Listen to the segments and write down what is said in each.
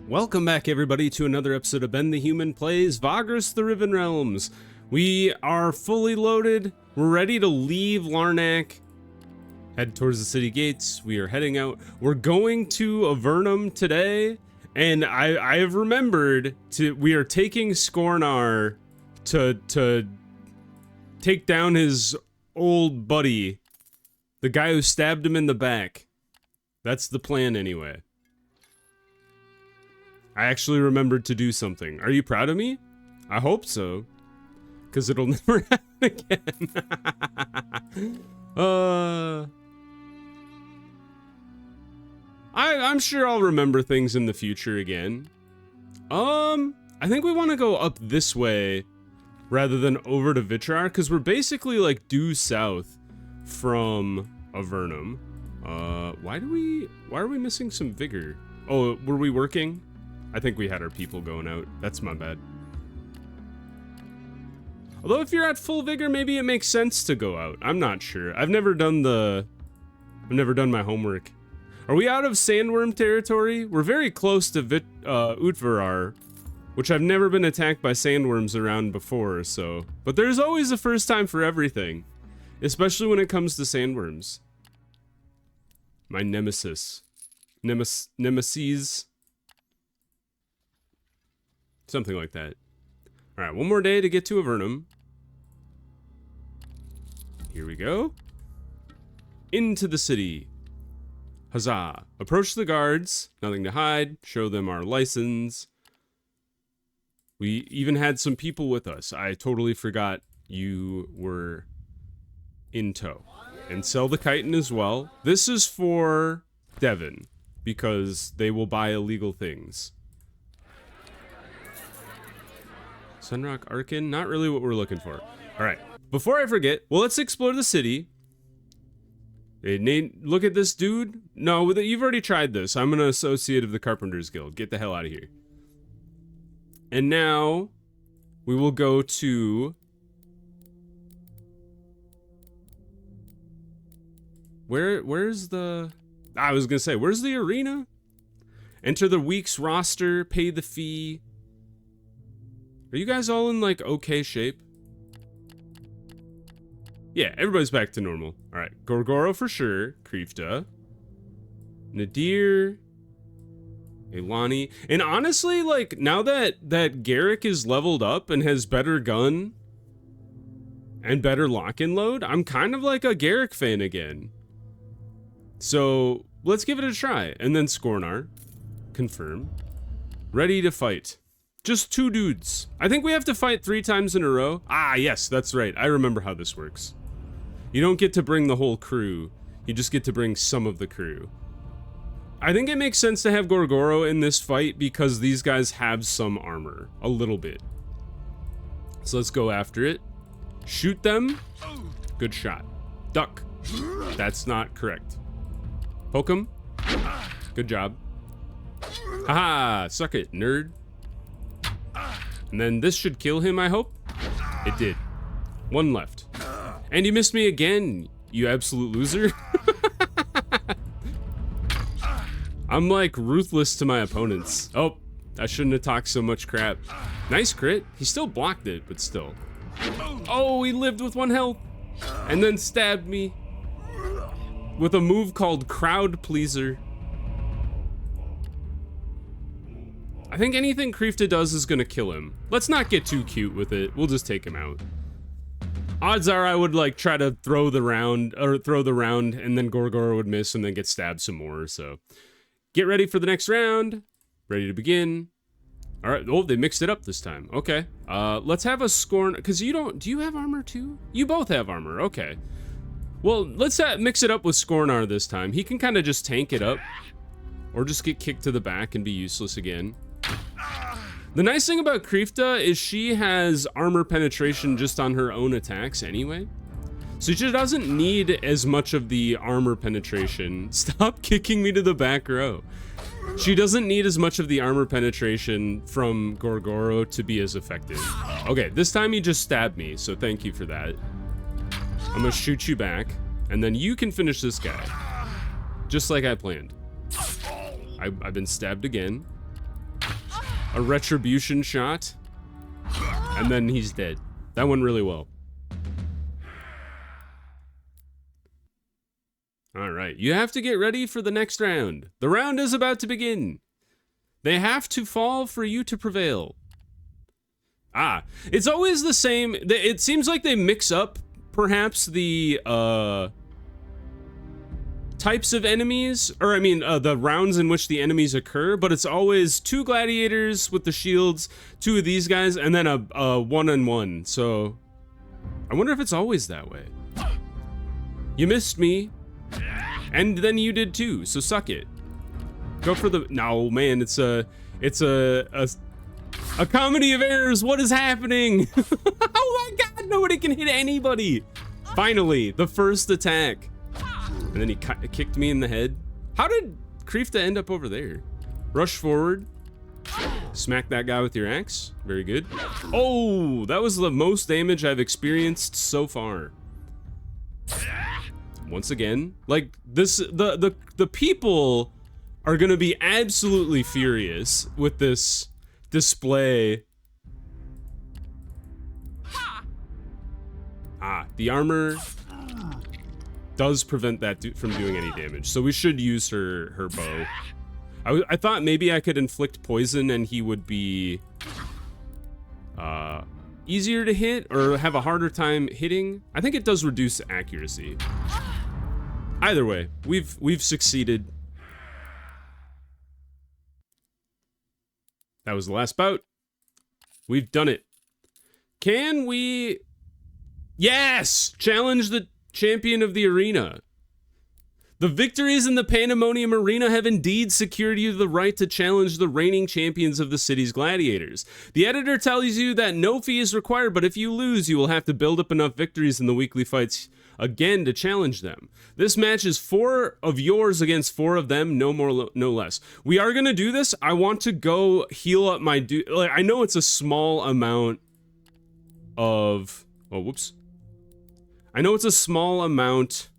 Welcome back, everybody, to another episode of Ben the Human Plays Vagrus the Riven Realms. We are fully loaded. We're ready to leave Larnak, head towards the city gates. We are heading out. We're going to Avernum today, and I have remembered we are taking Skornar to take down his old buddy, the guy who stabbed him in the back. That's the plan, anyway. I actually remembered to do something. Are you proud of me? I hope so. Because it'll never happen again. I'm sure I'll remember things in the future again. I think we want to go up this way rather than over to Vitrar, because we're basically like due south from Avernum. Why are we missing some vigor? Oh, were we working? I think we had our people going out. That's my bad. Although if you're at full vigor, maybe it makes sense to go out. I'm not sure. I've never done my homework. Are we out of sandworm territory? We're very close to Utvarar, which I've never been attacked by sandworms around before, so. But there's always a first time for everything, especially when it comes to sandworms. My nemesis. Nemesis. Something like that. Alright, one more day to get to Avernum. Here we go. Into the city. Huzzah. Approach the guards. Nothing to hide. Show them our license. We even had some people with us. I totally forgot you were in tow. And sell the chitin as well. This is for Devon, because they will buy illegal things. Sunrock Arcane, not really what we're looking for. All right, before I forget, well, let's explore the city. Hey, Nate, look at this dude. No, you've already tried this. I'm an associate of the Carpenters Guild. Get the hell out of here. And now we will go to where's the I was gonna say, where's the arena? Enter the week's roster, pay the fee. Are you guys all in, like, okay shape? Yeah, everybody's back to normal. Alright, Gorgoro for sure. Krifta. Nadir. Elani. And honestly, like, now that Garrick is leveled up and has better gun and better lock-in load, I'm kind of like a Garrick fan again. So, let's give it a try. And then Skornar. Confirm. Ready to fight. Just two dudes. I think we have to fight 3 times in a row. Ah, yes, that's right. I remember how this works. You don't get to bring the whole crew. You just get to bring some of the crew. I think it makes sense to have Gorgoro in this fight because these guys have some armor. A little bit. So let's go after it. Shoot them. Good shot. Duck. That's not correct. Poke him. Good job. Haha, suck it, nerd. And then this should kill him, I hope. It did. 1 left. And you missed me again, you absolute loser. I'm like ruthless to my opponents. Oh, I shouldn't have talked so much crap. Nice crit. He still blocked it, but still. Oh, he lived with 1 health. And then stabbed me with a move called Crowd Pleaser. I think anything Krifta does is gonna kill him. Let's not get too cute with it. We'll just take him out. Odds are I would like try to throw the round, and then Gorgoro would miss and then get stabbed some more, so. Get ready for the next round. Ready to begin. All right, oh, they mixed it up this time. Okay, let's have a Skorn, because do you have armor too? You both have armor, okay. Well, let's mix it up with Skornar this time. He can kind of just tank it up, or just get kicked to the back and be useless again. The nice thing about Krifta is she has armor penetration just on her own attacks anyway. So she doesn't need as much of the armor penetration. Stop kicking me to the back row. She doesn't need as much of the armor penetration from Gorgoro to be as effective. Okay, this time he just stabbed me, so thank you for that. I'm gonna shoot you back, and then you can finish this guy. Just like I planned. I've been stabbed again. a retribution shot, and then he's dead. That went really well. All right, you have to get ready for the next round. The round is about to begin. They have to fall for you to prevail. Ah, it's always the same. It seems like they mix up, perhaps, the types of enemies, or I mean, the rounds in which the enemies occur, but it's always 2 gladiators with the shields, 2 of these guys, and then a one-on-one. So, I wonder if it's always that way. You missed me. And then you did too, so suck it. Go for the, no man, it's a comedy of errors. What is happening? Oh my god, nobody can hit anybody. Finally, the first attack. And then he kicked me in the head. How did Kriefta end up over there? Rush forward. Smack that guy with your axe. Very good. Oh, that was the most damage I've experienced so far. Once again, like this, the people are gonna be absolutely furious with this display. Ah, the armor does prevent that from doing any damage, so we should use her bow. I thought maybe I could inflict poison and he would be easier to hit or have a harder time hitting. I think it does reduce accuracy. Either way, we've succeeded. That was the last bout. We've done it. Can we... Yes! Challenge the champion of the arena. The victories in the Pandemonium Arena have indeed secured you the right to challenge the reigning champions of the city's gladiators. The editor tells you that no fee is required, but if you lose, you will have to build up enough victories in the weekly fights again to challenge them. This match is 4 of yours against 4 of them, no more, no less. We are gonna do this. I want to go heal up my like, I know it's a small amount of... Oh, whoops. I know it's a small amount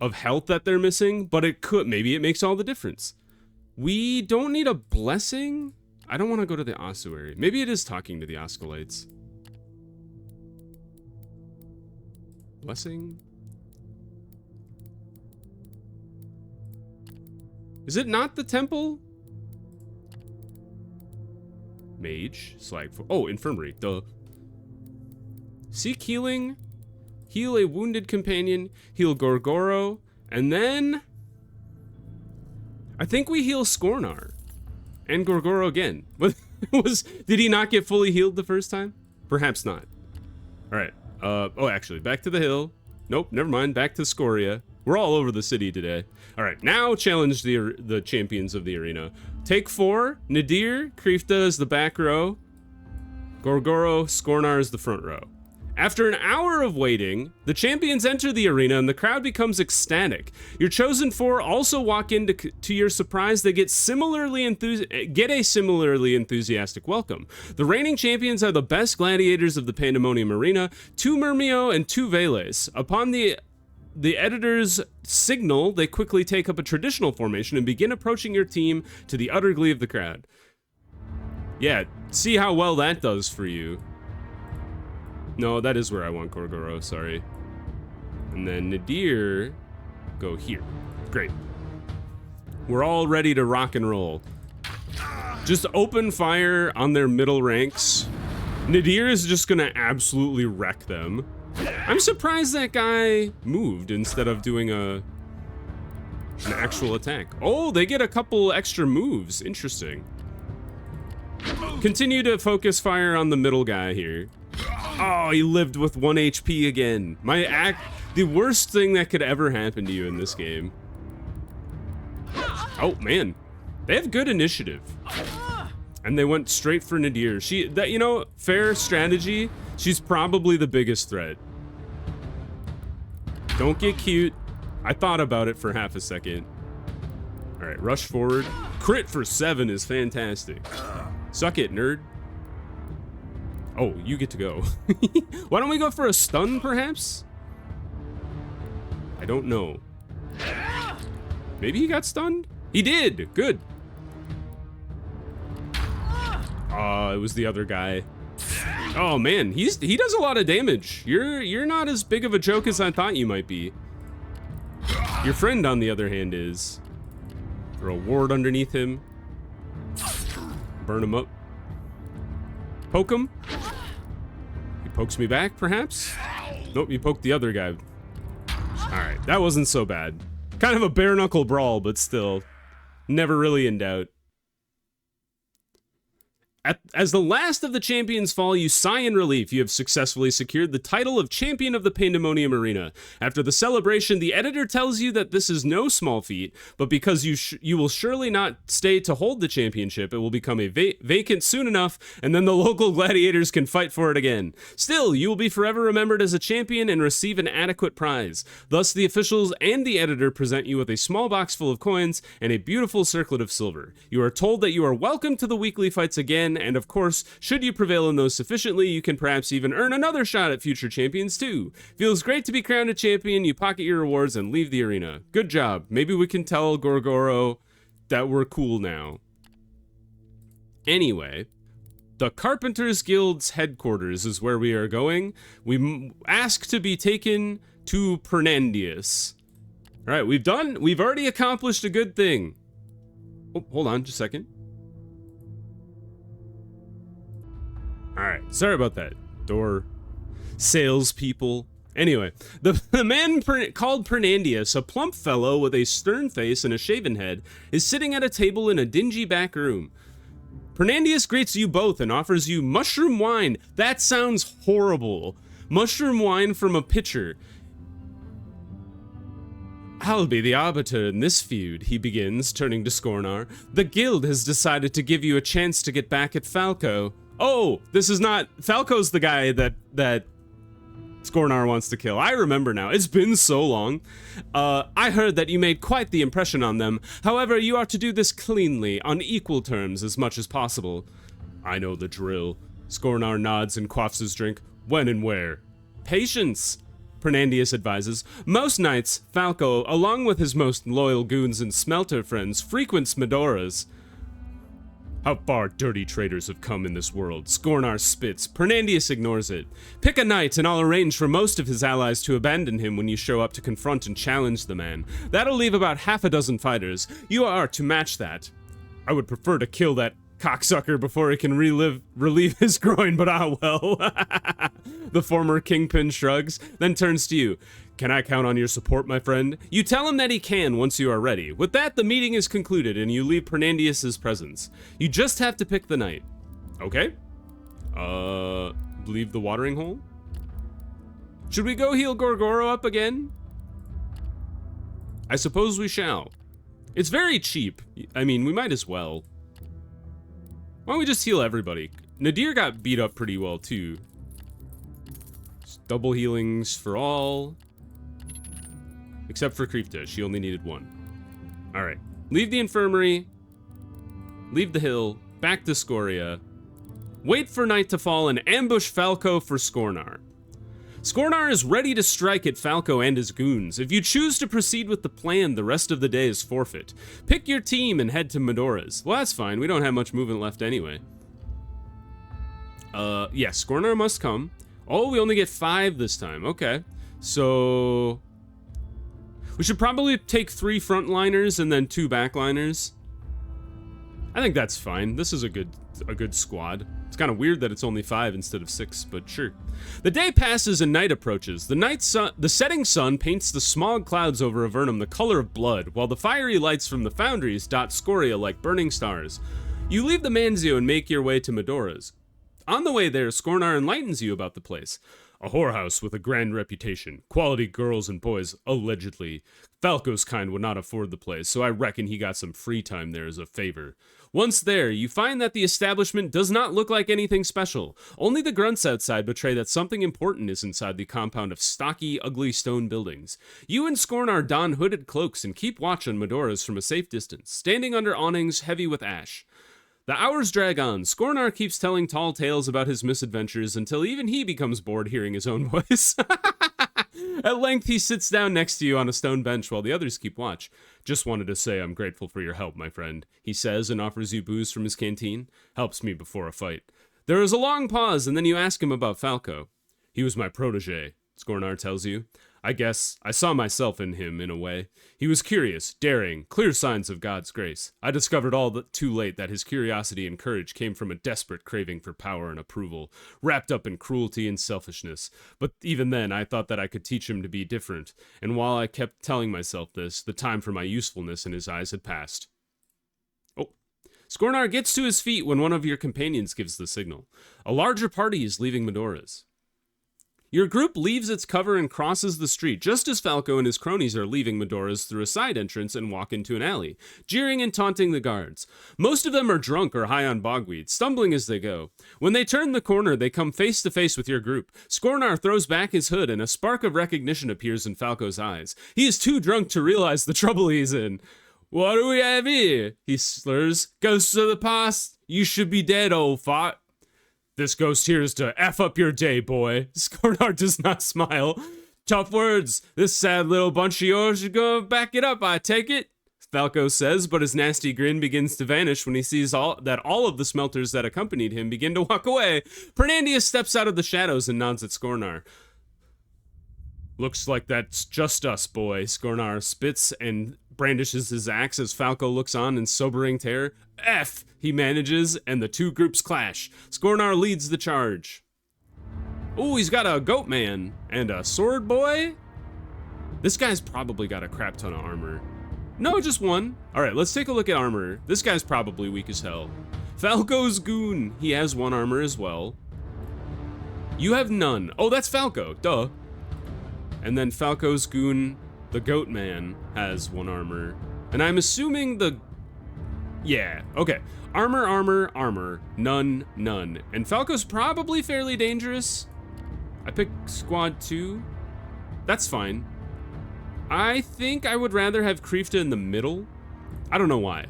of health that they're missing, but it could, maybe it makes all the difference. We don't need a blessing. I don't want to go to the ossuary. Maybe it is talking to the Oscolites. Blessing? Is it not the temple? Mage, slag for, oh, infirmary, duh. Seek healing, heal a wounded companion, heal Gorgoro, and then I think we heal Skornar and Gorgoro again. Did he not get fully healed the first time? Perhaps not. All right. Oh, actually, back to the hill. Nope, never mind. Back to Scoria. We're all over the city today. All right, now challenge the champions of the arena. Take 4. Nadir, Kriefta is the back row. Gorgoro, Skornar is the front row. After an hour of waiting, the champions enter the arena and the crowd becomes ecstatic. Your chosen 4 also walk in to your surprise. They get a similarly enthusiastic welcome. The reigning champions are the best gladiators of the Pandemonium Arena, 2 Murmio and 2 Veles. Upon the editor's signal, they quickly take up a traditional formation and begin approaching your team to the utter glee of the crowd. Yeah, see how well that does for you. No, that is where I want Gorgoro, sorry. And then Nadir, go here. Great. We're all ready to rock and roll. Just open fire on their middle ranks. Nadir is just gonna absolutely wreck them. I'm surprised that guy moved instead of doing an actual attack. Oh, they get a couple extra moves. Interesting. Continue to focus fire on the middle guy here. Oh, he lived with 1 HP again. The worst thing that could ever happen to you in this game. Oh man, they have good initiative. And they went straight for Nadir. Fair strategy. She's probably the biggest threat. Don't get cute. I thought about it for half a second. All right, rush forward. Crit for 7 is fantastic. Suck it, nerd. Oh, you get to go. Why don't we go for a stun, perhaps? I don't know. Maybe he got stunned? He did! Good. It was the other guy. Oh man, he does a lot of damage. You're not as big of a joke as I thought you might be. Your friend, on the other hand, is. Throw a ward underneath him. Burn him up. Poke him. He pokes me back, perhaps? Nope, you poked the other guy. Alright, that wasn't so bad. Kind of a bare knuckle brawl, but still. Never really in doubt. As the last of the champions fall, you sigh in relief. You have successfully secured the title of Champion of the Pandemonium Arena. After the celebration, the editor tells you that this is no small feat, but because you will surely not stay to hold the championship, it will become a vacant soon enough, and then the local gladiators can fight for it again. Still, you will be forever remembered as a champion and receive an adequate prize. Thus, the officials and the editor present you with a small box full of coins and a beautiful circlet of silver. You are told that you are welcome to the weekly fights again, and of course, should you prevail in those sufficiently, you can perhaps even earn another shot at future champions too. Feels great to be crowned a champion, you pocket your rewards and leave the arena. Good job. Maybe we can tell Gorgoro that we're cool now. Anyway, the Carpenters Guild's headquarters is where we are going. We ask to be taken to Pernandius. Alright, we've already accomplished a good thing. Oh, hold on just a second. Alright, sorry about that. Door. Salespeople. Anyway, the man called Pernandius, a plump fellow with a stern face and a shaven head, is sitting at a table in a dingy back room. Pernandius greets you both and offers you mushroom wine. That sounds horrible. Mushroom wine from a pitcher. I'll be the arbiter in this feud, he begins, turning to Skornar. The guild has decided to give you a chance to get back at Falco. Oh, this is not... Falco's the guy that Skornar wants to kill. I remember now. It's been so long. I heard that you made quite the impression on them. However, you are to do this cleanly, on equal terms as much as possible. I know the drill. Skornar nods and quaffs his drink. When and where? Patience, Pernandius advises. Most nights, Falco, along with his most loyal goons and smelter friends, frequents Medora's. How far dirty traders have come in this world. Skornar spits. Pernandius ignores it. Pick a night and I'll arrange for most of his allies to abandon him when you show up to confront and challenge the man. That'll leave about half a dozen fighters. You are to match that. I would prefer to kill that cocksucker before he can relieve his groin, but ah well. The former kingpin shrugs, then turns to you. Can I count on your support, my friend? You tell him that he can once you are ready. With that, the meeting is concluded and you leave Pernandius' presence. You just have to pick the night. Okay. Leave the watering hole? Should we go heal Gorgoro up again? I suppose we shall. It's very cheap. I mean, we might as well. Why don't we just heal everybody? Nadir got beat up pretty well, too. Just double healings for all. Except for Kripta, she only needed one. Alright. Leave the infirmary. Leave the hill. Back to Scoria. Wait for night to fall and ambush Falco for Skornar. Skornar is ready to strike at Falco and his goons. If you choose to proceed with the plan, the rest of the day is forfeit. Pick your team and head to Medora's. Well, that's fine. We don't have much movement left anyway. Yes, Skornar must come. Oh, we only get 5 this time. Okay. So... we should probably take 3 frontliners and then 2 backliners. I think that's fine. This is a good squad. It's kind of weird that it's only 5 instead of 6, but sure. The day passes and night approaches. The setting sun paints the smog clouds over Avernum the color of blood, while the fiery lights from the foundries dot Scoria like burning stars. You leave the Manzio and make your way to Medora's. On the way there, Skornar enlightens you about the place. A whorehouse with a grand reputation. Quality girls and boys, allegedly. Falco's kind would not afford the place, so I reckon he got some free time there as a favor. Once there, you find that the establishment does not look like anything special. Only the grunts outside betray that something important is inside the compound of stocky, ugly stone buildings. You and Skornar don hooded cloaks and keep watch on Medora's from a safe distance, standing under awnings heavy with ash. The hours drag on. Skornar keeps telling tall tales about his misadventures until even he becomes bored hearing his own voice. At length, he sits down next to you on a stone bench while the others keep watch. Just wanted to say I'm grateful for your help, my friend, he says and offers you booze from his canteen. Helps me before a fight. There is a long pause, and then you ask him about Falco. He was my protege, Skornar tells you. I guess I saw myself in him, in a way. He was curious, daring, clear signs of God's grace. I discovered too late that his curiosity and courage came from a desperate craving for power and approval, wrapped up in cruelty and selfishness. But even then, I thought that I could teach him to be different, and while I kept telling myself this, the time for my usefulness in his eyes had passed. Oh. Skornar gets to his feet when one of your companions gives the signal. A larger party is leaving Medora's. Your group leaves its cover and crosses the street, just as Falco and his cronies are leaving Medora's through a side entrance and walk into an alley, jeering and taunting the guards. Most of them are drunk or high on bogweed, stumbling as they go. When they turn the corner, they come face to face with your group. Skornar throws back his hood, and a spark of recognition appears in Falco's eyes. He is too drunk to realize the trouble he's in. What do we have here? He slurs. Ghosts of the past, you should be dead, old fart. This ghost here is to F up your day, boy. Skornar does not smile. Tough words. This sad little bunch of yours should go back it up, I take it. Falco says, but his nasty grin begins to vanish when he sees that all of the smelters that accompanied him begin to walk away. Fernandius steps out of the shadows and nods at Skornar. Looks like that's just us, boy. Skornar spits and brandishes his axe as Falco looks on in sobering terror. F! He manages, and the two groups clash. Skornar leads the charge. Oh, he's got a goat man and a sword boy? This guy's probably got a crap ton of armor. No, just one. All right, let's take a look at armor. This guy's probably weak as hell. Falco's goon. He has one armor as well. You have none. Oh, that's Falco. Duh. And then Falco's goon, the goat man, has one armor. And I'm assuming yeah, okay. Armor, armor, armor. None, none. And Falco's probably fairly dangerous. I picked squad 2. That's fine. I think I would rather have Kreefta in the middle. I don't know why.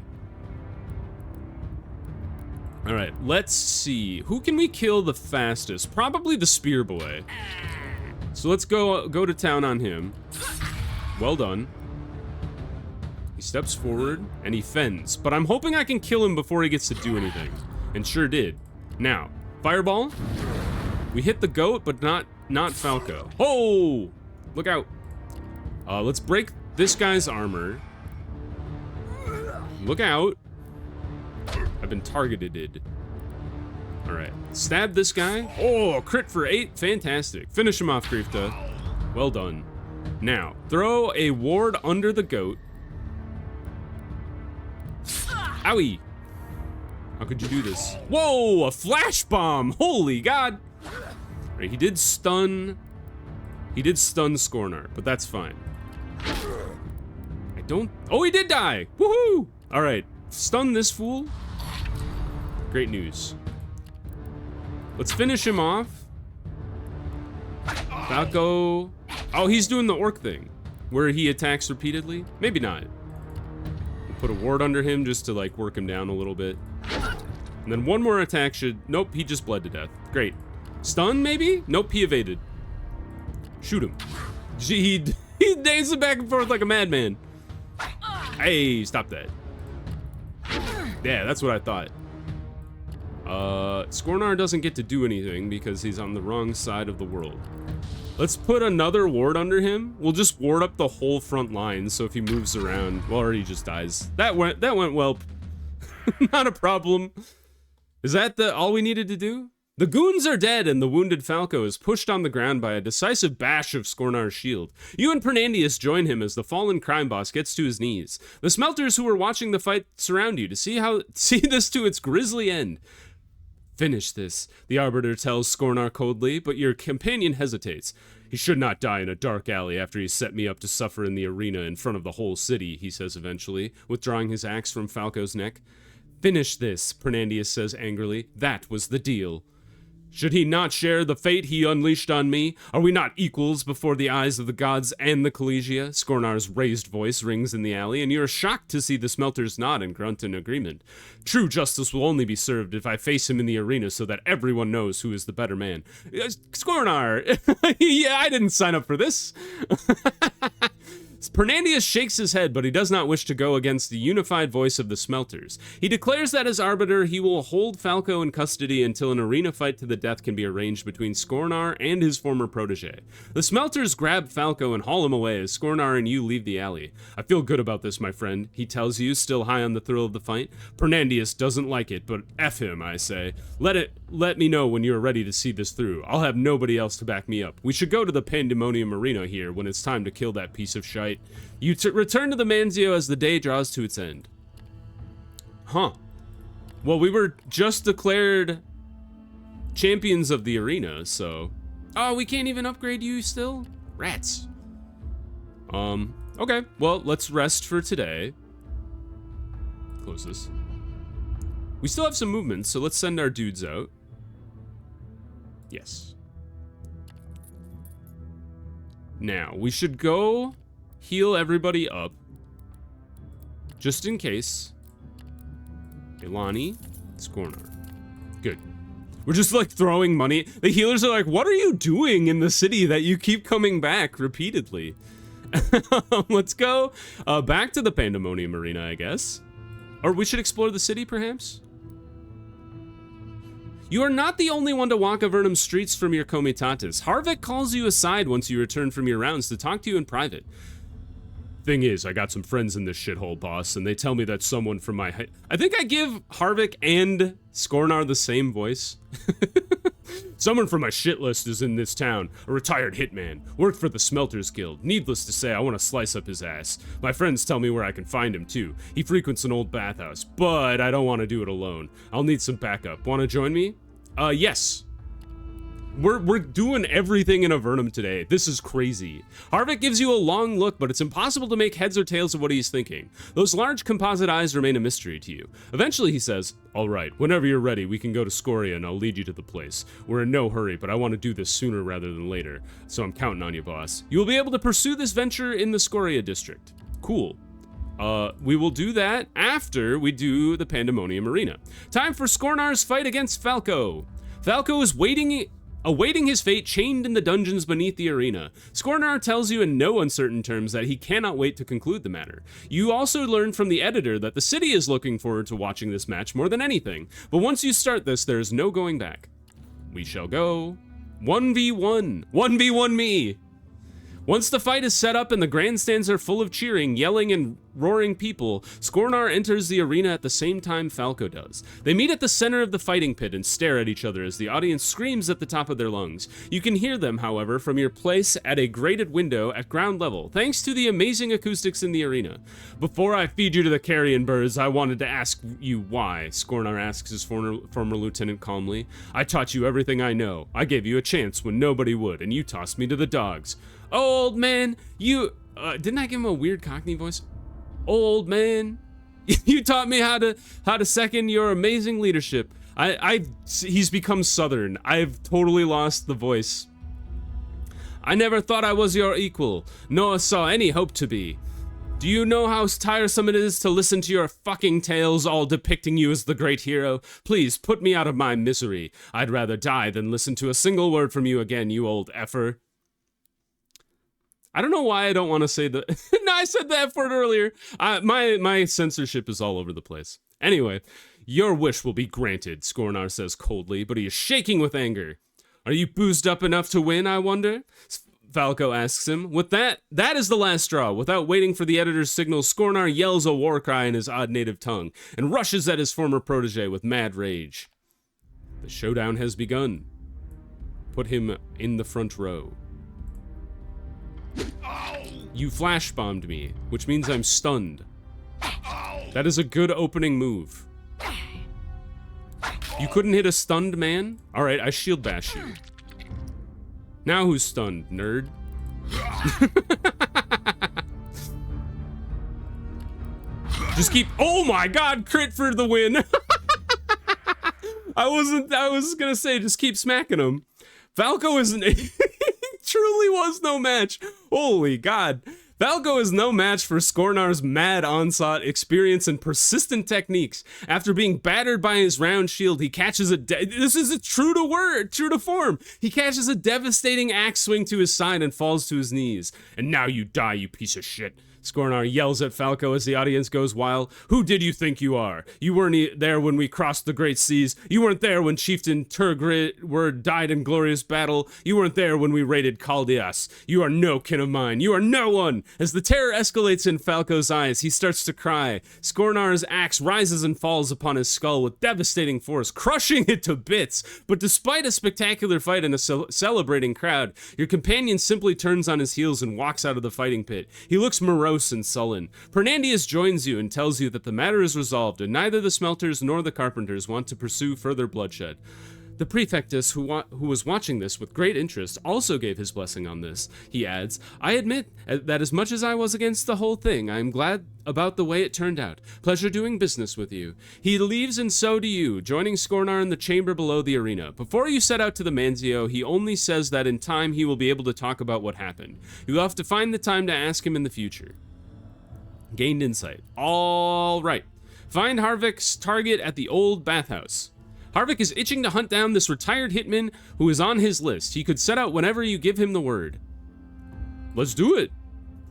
All right, let's see. Who can we kill the fastest? Probably the spear boy. So let's go to town on him. Well done. He steps forward and he fends, but I'm hoping I can kill him before he gets to do anything. And sure did. Now, fireball. We hit the goat, but not Falco. Oh! Look out. Let's break this guy's armor. Look out. I've been targeted. All right, stab this guy. Oh, crit for 8, fantastic. Finish him off, Kreefta. Well done. Now, throw a ward under the goat. Owie. How could you do this? Whoa, a flash bomb. Holy God. Right, he did stun Skornar, but that's fine. Oh, he did die. Woohoo. All right, stun this fool. Great news. Let's finish him off. Falco. Oh, he's doing the orc thing where he attacks repeatedly. Maybe not. Put a ward under him just to like work him down a little bit. And then one more attack should... Nope, he just bled to death. Great. Stun, maybe? Nope, he evaded. Shoot him. Gee, he dances back and forth like a madman. Hey, stop that. Yeah, that's what I thought. Skornar doesn't get to do anything because he's on the wrong side of the world. Let's put another ward under him. We'll just ward up the whole front line, so if he moves around, well, or he just dies. That went well. Not a problem. Is that all we needed to do? The goons are dead, and the wounded Falco is pushed on the ground by a decisive bash of Skornar's shield. You and Fernandius join him as the fallen crime boss gets to his knees. The smelters who are watching the fight surround you to see this to its grisly end. Finish this, the Arbiter tells Skornar coldly, but your companion hesitates. He should not die in a dark alley after he set me up to suffer in the arena in front of the whole city, he says eventually, withdrawing his axe from Falco's neck. Finish this, Fernandius says angrily. That was the deal. Should he not share the fate he unleashed on me? Are we not equals before the eyes of the gods and the Collegia? Skornar's raised voice rings in the alley, and you are shocked to see the smelters nod and grunt in agreement. True justice will only be served if I face him in the arena so that everyone knows who is the better man. Skornar! Yeah, I didn't sign up for this. Pernandius shakes his head, but he does not wish to go against the unified voice of the Smelters. He declares that as arbiter, he will hold Falco in custody until an arena fight to the death can be arranged between Skornar and his former protege. The Smelters grab Falco and haul him away as Skornar and you leave the alley. I feel good about this, my friend, he tells you, still high on the thrill of the fight. Pernandius doesn't like it, but F him, I say. Let me know when you're ready to see this through. I'll have nobody else to back me up. We should go to the Pandemonium Arena here when it's time to kill that piece of shite. You return to the Manzio as the day draws to its end. Huh. Well, we were just declared champions of the arena, so... Oh, we can't even upgrade you still? Rats. Okay. Well, let's rest for today. Close this. We still have some movement, so let's send our dudes out. Yes. Now, we should go heal everybody up. Just in case. Ilani, Skornar. Good. We're just like throwing money. The healers are like, what are you doing in the city that you keep coming back repeatedly? Let's go back to the Pandemonium Arena, I guess. Or we should explore the city, perhaps? You are not the only one to walk Avernum streets from your comitatus. Harvick calls you aside once you return from your rounds to talk to you in private. Thing is, I got some friends in this shithole, boss, and they tell me that someone from my... I think I give Harvick and Skornar the same voice. Someone from my shit list is in this town, a retired hitman, worked for the Smelters Guild. Needless to say, I want to slice up his ass. My friends tell me where I can find him, too. He frequents an old bathhouse, but I don't want to do it alone. I'll need some backup. Want to join me? Yes. We're doing everything in Avernum today. This is crazy. Harvick gives you a long look, but it's impossible to make heads or tails of what he's thinking. Those large composite eyes remain a mystery to you. Eventually he says, all right, whenever you're ready, we can go to Scoria and I'll lead you to the place. We're in no hurry, but I want to do this sooner rather than later, so I'm counting on you, boss. You will be able to pursue this venture in the Scoria district. Cool. We will do that after we do the Pandemonium Arena. Time for Skornar's fight against Falco. Falco is awaiting his fate chained in the dungeons beneath the arena. Skornar tells you in no uncertain terms that he cannot wait to conclude the matter. You also learn from the editor that the city is looking forward to watching this match more than anything, but once you start this, there is no going back. We shall go 1v1. 1v1 me! Once the fight is set up and the grandstands are full of cheering, yelling, and roaring people, Skornar enters the arena at the same time Falco does. They meet at the center of the fighting pit and stare at each other as the audience screams at the top of their lungs. You can hear them, however, from your place at a grated window at ground level, thanks to the amazing acoustics in the arena. Before I feed you to the carrion birds, I wanted to ask you why, Skornar asks his former lieutenant calmly. I taught you everything I know. I gave you a chance when nobody would, and you tossed me to the dogs. Old man, you... didn't I give him a weird Cockney voice? Old man, you taught me how to second your amazing leadership. He's become Southern. I've totally lost the voice. I never thought I was your equal, nor saw any hope to be. Do you know how tiresome it is to listen to your fucking tales all depicting you as the great hero? Please, put me out of my misery. I'd rather die than listen to a single word from you again, you old effer. I don't know why I don't want to say the... No, I said the F word earlier. My censorship is all over the place. Anyway, your wish will be granted, Skornar says coldly, but he is shaking with anger. Are you boozed up enough to win, I wonder? Falco asks him. With that is the last straw. Without waiting for the editor's signal, Skornar yells a war cry in his odd native tongue and rushes at his former protege with mad rage. The showdown has begun. Put him in the front row. You flash bombed me, which means I'm stunned. That is a good opening move. You couldn't hit a stunned man? Alright, I shield bash you. Now who's stunned, nerd? Just keep... Oh my god, crit for the win! I was gonna say, just keep smacking him. Falco isn't, truly was no match. Holy God. Falco is no match for Skornar's mad onslaught, experience, and persistent techniques. After being battered by his round shield, he catches this is a true to form. He catches a devastating axe swing to his side and falls to his knees. And now you die, you piece of shit. Skornar yells at Falco as the audience goes wild. Who did you think you are? You weren't there when we crossed the great seas. You weren't there when Chieftain Turgrid died in glorious battle. You weren't there when we raided Caldeas. You are no kin of mine. You are no one. As the terror escalates in Falco's eyes, he starts to cry. Skornar's axe rises and falls upon his skull with devastating force, crushing it to bits. But despite a spectacular fight and a celebrating crowd, your companion simply turns on his heels and walks out of the fighting pit. He looks morose and sullen. Pernandius joins you and tells you that the matter is resolved and neither the smelters nor the carpenters want to pursue further bloodshed. The prefectus, who was watching this with great interest, also gave his blessing on this. He adds, I admit that as much as I was against the whole thing, I am glad about the way it turned out. Pleasure doing business with you. He leaves and so do you, joining Skornar in the chamber below the arena. Before you set out to the Manzio, he only says that in time he will be able to talk about what happened. You'll have to find the time to ask him in the future. Gained insight. All right. Find Harvik's target at the old bathhouse. Harvik is itching to hunt down this retired hitman who is on his list. He could set out whenever you give him the word. Let's do it.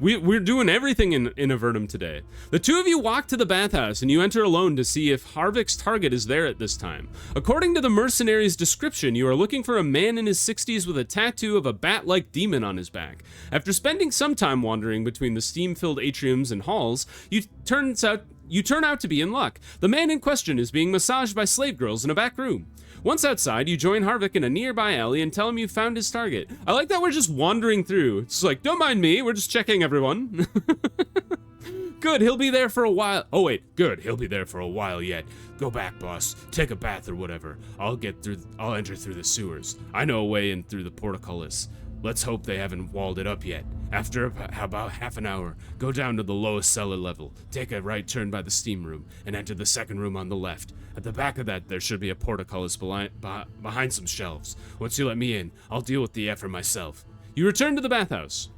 We're doing everything in Avernum today. The two of you walk to the bathhouse and you enter alone to see if Harvik's target is there at this time. According to the mercenary's description, you are looking for a man in his 60s with a tattoo of a bat-like demon on his back. After spending some time wandering between the steam-filled atriums and halls, you turn out to be in luck. The man in question is being massaged by slave girls in a back room. Once outside, you join Harvik in a nearby alley and tell him you found his target. I like that we're just wandering through. It's like, don't mind me, we're just checking everyone. Good, he'll be there for a while. Oh wait, good, he'll be there for a while yet. Go back, boss. Take a bath or whatever. I'll enter through the sewers. I know a way in through the portcullis. Let's hope they haven't walled it up yet. After about half an hour, go down to the lowest cellar level, take a right turn by the steam room, and enter the second room on the left. At the back of that, there should be a portcullis behind some shelves. Once you let me in, I'll deal with the effort myself. You return to the bathhouse.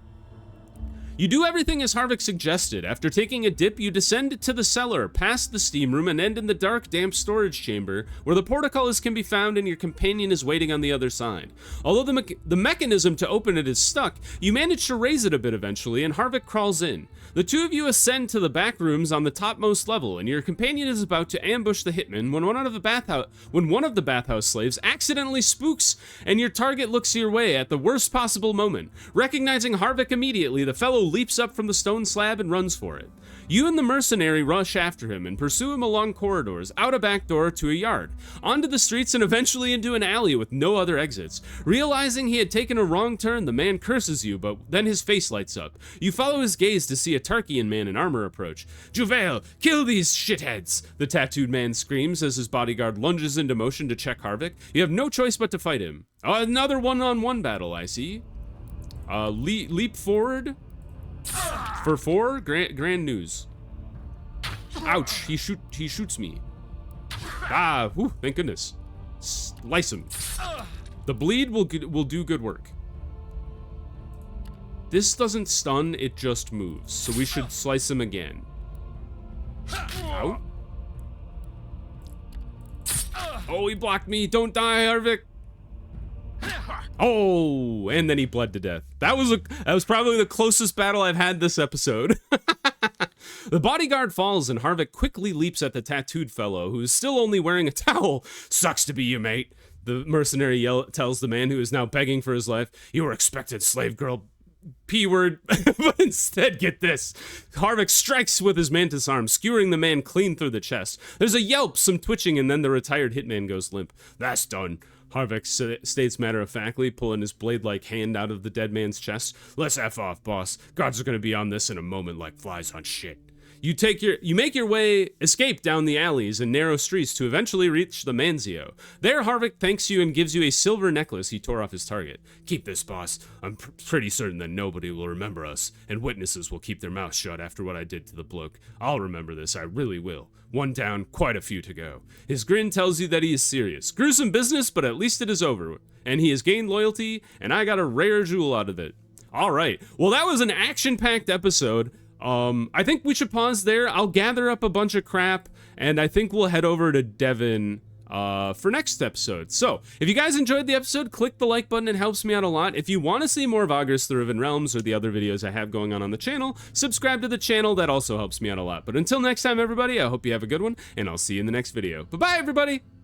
You do everything as Harvik suggested. After taking a dip, you descend to the cellar, past the steam room, and end in the dark, damp storage chamber, where the portcullis can be found and your companion is waiting on the other side. Although the mechanism to open it is stuck, you manage to raise it a bit eventually, and Harvik crawls in. The two of you ascend to the back rooms on the topmost level, and your companion is about to ambush the hitman when one of the bathhouse slaves accidentally spooks, and your target looks your way at the worst possible moment. Recognizing Harvik immediately, the fellow leaps up from the stone slab and runs for it. You and the mercenary rush after him and pursue him along corridors, out a back door to a yard, onto the streets and eventually into an alley with no other exits. Realizing he had taken a wrong turn, the man curses you, but then his face lights up. You follow his gaze to see a Tarkian man in armor approach. Juvail, kill these shitheads! The tattooed man screams as his bodyguard lunges into motion to check Harvik. You have no choice but to fight him. Another one-on-one battle, I see. Leap forward. For 4, grand news. Ouch, he shoots me. Whew, thank goodness. Slice him. The bleed will do good work. This doesn't stun, it just moves, so we should slice him again. Ow. Oh, he blocked me, don't die, Harvik. Oh, and then he bled to death. That was probably the closest battle I've had this episode. The bodyguard falls and Harvik quickly leaps at the tattooed fellow, who is still only wearing a towel. Sucks to be you, mate. The mercenary tells the man who is now begging for his life. You were expected, slave girl. P-word, but instead, get this. Harvik strikes with his mantis arm, skewering the man clean through the chest. There's a yelp, some twitching, and then the retired hitman goes limp. That's done. Harvik states matter-of-factly, pulling his blade-like hand out of the dead man's chest. Let's F off, boss. Guards are gonna be on this in a moment like flies on shit. You make your way, escape down the alleys and narrow streets to eventually reach the Manzio. There, Harvick thanks you and gives you a silver necklace he tore off his target. Keep this, boss. I'm pretty certain that nobody will remember us, and witnesses will keep their mouths shut after what I did to the bloke. I'll remember this, I really will. One down, quite a few to go. His grin tells you that he is serious. Gruesome business, but at least it is over. And he has gained loyalty, and I got a rare jewel out of it. All right. Well, that was an action-packed episode. I think we should pause there. I'll gather up a bunch of crap, and I think we'll head over to Devon for next episode. So, if you guys enjoyed the episode, click the like button. It helps me out a lot. If you want to see more Vagrus, the Riven Realms, or the other videos I have going on the channel, subscribe to the channel. That also helps me out a lot. But until next time, everybody, I hope you have a good one, and I'll see you in the next video. Bye-bye, everybody!